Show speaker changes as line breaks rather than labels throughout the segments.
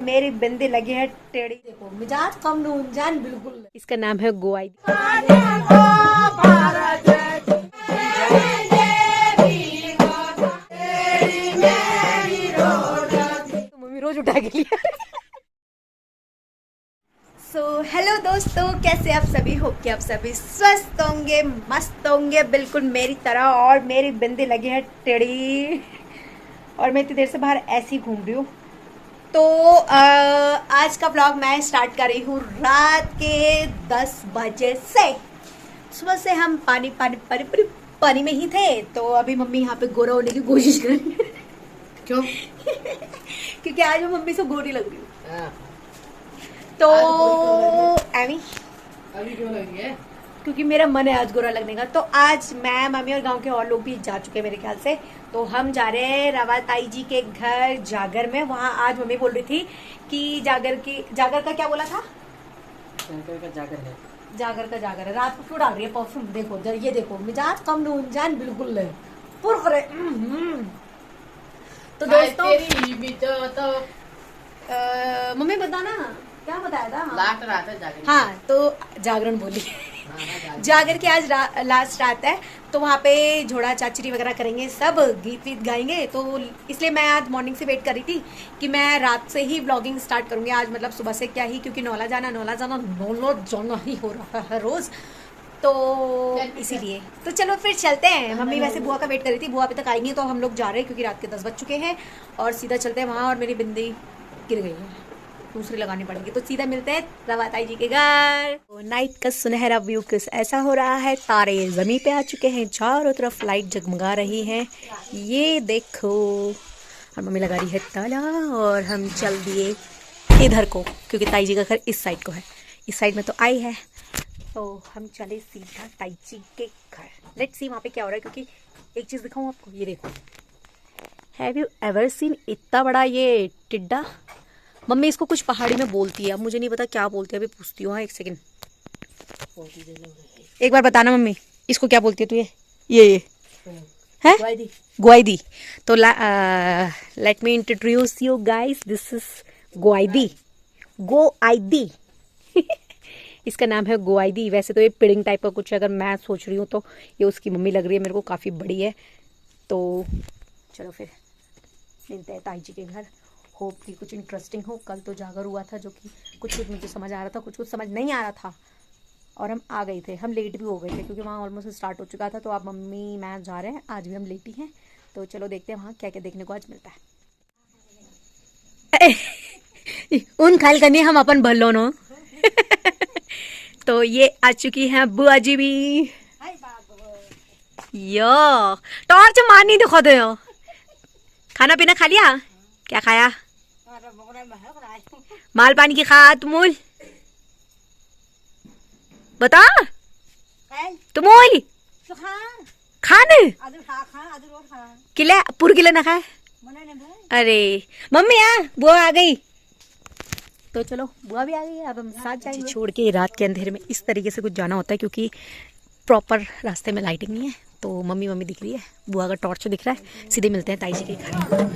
मेरी बिंदी लगी है टेढ़ी। देखो मिजाज कम नून जान बिल्कुल। इसका नाम है गोवाई। तो मम्मी रोज उठा के लिया। हेलो दोस्तों, कैसे आप सभी हो कि आप सभी स्वस्थ होंगे, मस्त होंगे बिल्कुल मेरी तरह। और मेरी बिंदी लगी है टेढ़ी और मैं इतनी देर से बाहर ऐसी घूम रही हूँ। तो आज का ब्लॉग मैं स्टार्ट कर रही हूँ रात के 10 बजे से। सुबह से हम पानी पानी पानी पानी पानी में ही थे। तो अभी मम्मी यहाँ पे गोरा होने की कोशिश कर रही है।
क्यों?
क्योंकि आज मैं मम्मी से गोरी लग रही हूँ। तो
अभी क्यों लगी है?
क्योंकि मेरा मन है आज गोरा लगने का। तो आज मैं, मम्मी और गांव के और लोग भी जा चुके हैं मेरे ख्याल से। तो हम जा रहे हैं रवा ताई जी के घर जागर में। वहाँ आज मम्मी बोल रही थी कि जागर का क्या बोला था?
जागर का जागर है।
रात को क्यों डाल रही है परफ्यूम? देखो ये देखो मिजाज कम नून जान बिल्कुल है। तो दोस्तों मम्मी बताना क्या बताया था?
लास्ट रात है जागर।
हाँ तो जागरण बोली। जागर की आज लास्ट रात है। तो वहाँ पे झोड़ा चाचरी वगैरह करेंगे, सब गीत वीत गाएंगे। तो इसलिए मैं आज मॉर्निंग से वेट कर रही थी कि मैं रात से ही व्लॉगिंग स्टार्ट करूंगी आज, मतलब सुबह से क्या ही, क्योंकि नौला जाना ही हो रहा है रोज। तो इसीलिए तो चलो फिर चलते हैं। मम्मी वैसे बुआ का वेट कर रही थी, बुआ अभी तक आएंगी। तो हम लोग जा रहे हैं क्योंकि रात के 10 बज चुके हैं और सीधा चलते हैं वहाँ। और मेरी बिंदी गिर गई है, दूसरी लगानी पड़ेगी। तो सीधा मिलते हैं रवा ताई जी के घर। तो नाइट का सुनहरा व्यू कुछ ऐसा हो रहा है। तारे जमीन पे आ चुके हैं, चारों तरफ लाइट जगमगा रही है, ये देखो। और मम्मी लगा रही है ताला और हम चल दिए इधर को क्योंकि ताई जी का घर इस साइड को है। इस साइड में तो आई है, तो हम चले सीधा ताई जी के घर। लेट्स सी वहाँ पे क्या हो रहा है। क्योंकि एक चीज़ दिखाऊँ आपको, ये देखो। हैव यू एवर सीन इतना बड़ा ये टिड्डा? मम्मी इसको कुछ पहाड़ी में बोलती है, अब मुझे नहीं पता क्या बोलती है, अभी पूछती हूँ। हाँ एक सेकंड, एक बार बताना मम्मी इसको क्या बोलती है तू? ये है ग्वाइदी। तो let me introduce you guys, this is गोआईदी। इसका नाम है गोआईदी। वैसे तो ये पिडिंग टाइप का कुछ है, अगर मैं सोच रही हूँ तो ये उसकी मम्मी लग रही है मेरे को, काफ़ी बड़ी है। तो चलो फिर मिलते हैं ताई जी के घर। होप कि कुछ इंटरेस्टिंग हो। कल तो जागर हुआ था जो कि कुछ मुझे समझ आ रहा था, कुछ समझ नहीं आ रहा था। और हम आ गए थे, हम लेट भी हो गए थे क्योंकि वहाँ ऑलमोस्ट स्टार्ट हो चुका था। तो अब मम्मी मैं जा रहे हैं, आज भी हम लेट ही हैं। तो चलो देखते हैं वहाँ क्या क्या देखने को आज मिलता है। उन ख्याल करनी हम अपन भल्लो नो। तो ये आ चुकी हैं बुआ जी भी। यो टॉर्च मारनी दिखा दो। खाना पीना खा लिया? क्या खाया? माल पानी की खात मूल बता तुमोल खाने किले पूर किले ना खाए। अरे मम्मी बुआ आ गई। तो चलो बुआ भी आ गई है, अब हम साथ जाएंगे। छोड़ के रात के अंधेरे में इस तरीके से कुछ जाना होता है क्योंकि प्रॉपर रास्ते में लाइटिंग नहीं है। तो मम्मी दिख रही है, बुआ का टॉर्च दिख रहा है। सीधे मिलते हैं ताई जी के घर।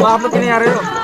तो आप लोग क्यों नहीं आ रहे हो?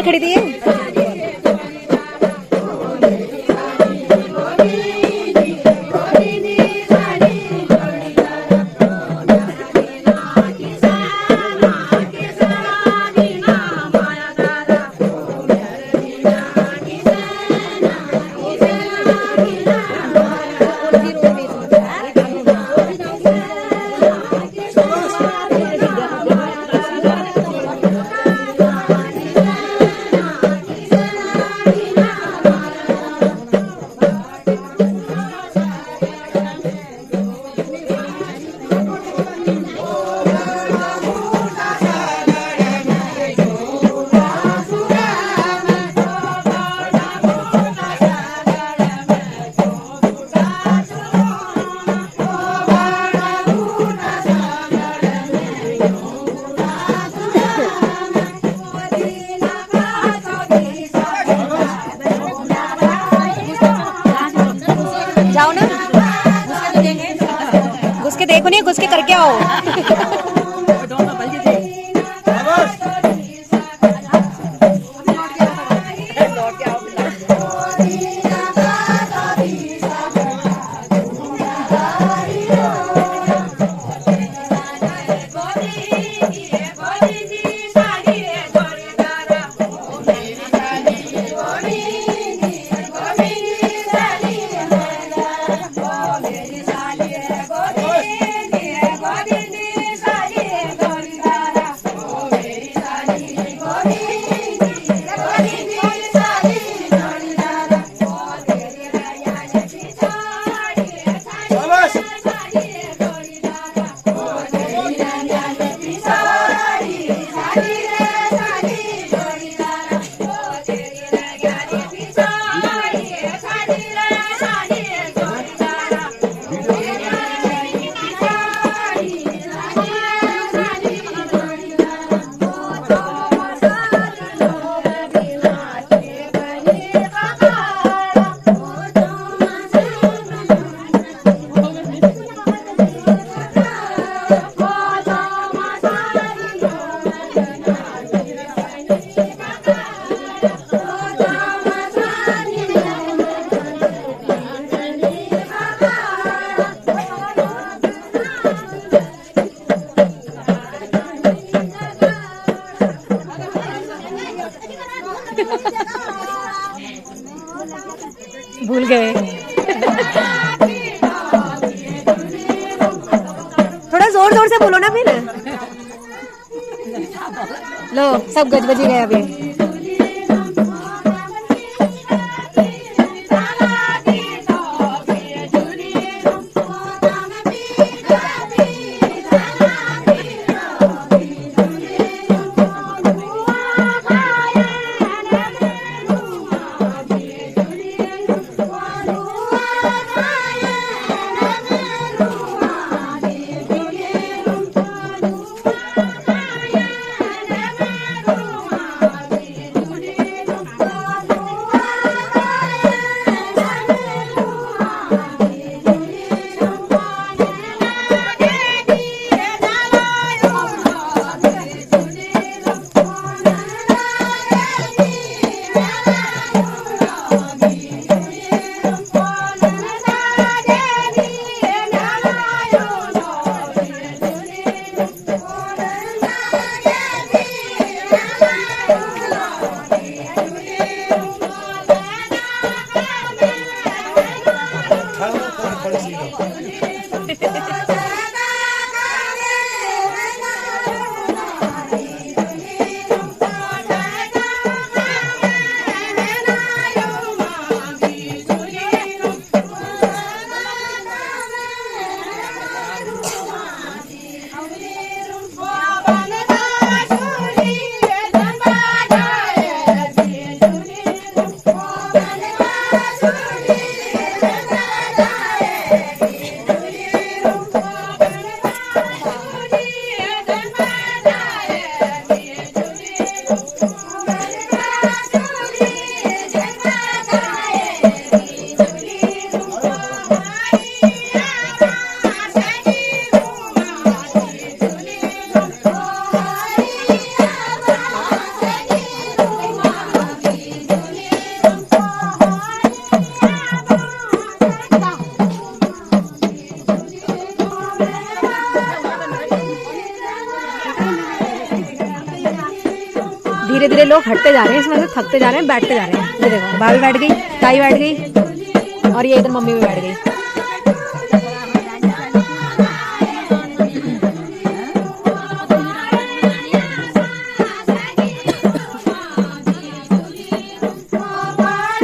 खड़ी थी ये? भूल गए। थोड़ा जोर जोर से बोलो ना फिर। लो सब गजबजी गए अभी। धीरे धीरे लोग हटते जा रहे हैं, इसमें से थकते जा रहे हैं, बैठते जा रहे हैं। ये देखो भाभी बैठ गई, ताई बैठ गई और ये इधर मम्मी भी बैठ गई।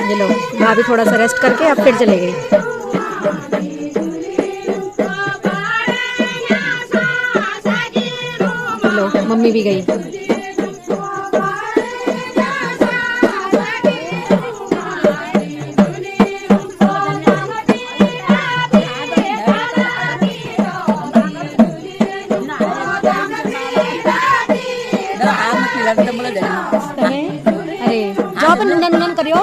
ये लो भाभी थोड़ा सा रेस्ट करके अब फिर चले गई। लो मम्मी भी गई। अरे जो अपन नंदन नंदन करियो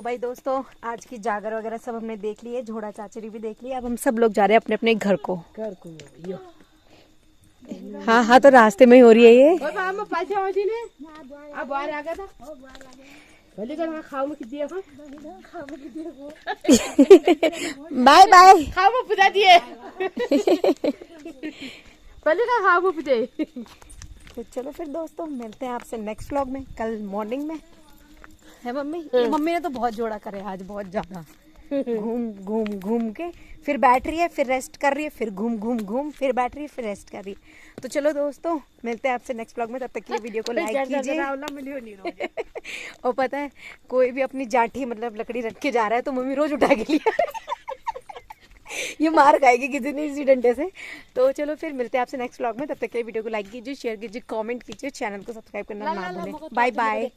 भाई दोस्तों, आज की जागर वगैरह सब हमने देख ली है, झोड़ा चाचरी भी देख ली। अब हम सब लोग जा रहे हैं अपने अपने घर को। हाँ हाँ, तो रास्ते में ही हो रही है ये। Bye bye. तो चलो फिर दोस्तों, मिलते हैं आपसे नेक्स्ट व्लॉग में कल मॉर्निंग में। है मम्मी? मम्मी ने तो बहुत जोड़ा करे आज, बहुत ज्यादा। घूम घूम घूम के फिर बैठ रही है, फिर रेस्ट कर रही है, फिर घूम घूम घूम, फिर बैठ रही है, फिर रेस्ट कर रही है। तो चलो दोस्तों, मिलते हैं आपसे नेक्स्ट व्लॉग में। तब तक के लिए वीडियो को लाइक कीजिए। और पता है, कोई भी अपनी जाठी मतलब लकड़ी रख के जा रहा है तो मम्मी रोज उठा के लिया ये मार खाएगी किसी ने इसी डंडे से। तो चलो फिर मिलते हैं आपसे नेक्स्ट व्लॉग में। तब तक के लिए वीडियो को लाइक कीजिए, शेयर कीजिए, कमेंट कीजिए, चैनल को सब्सक्राइब करना ना भूलें। Bye bye.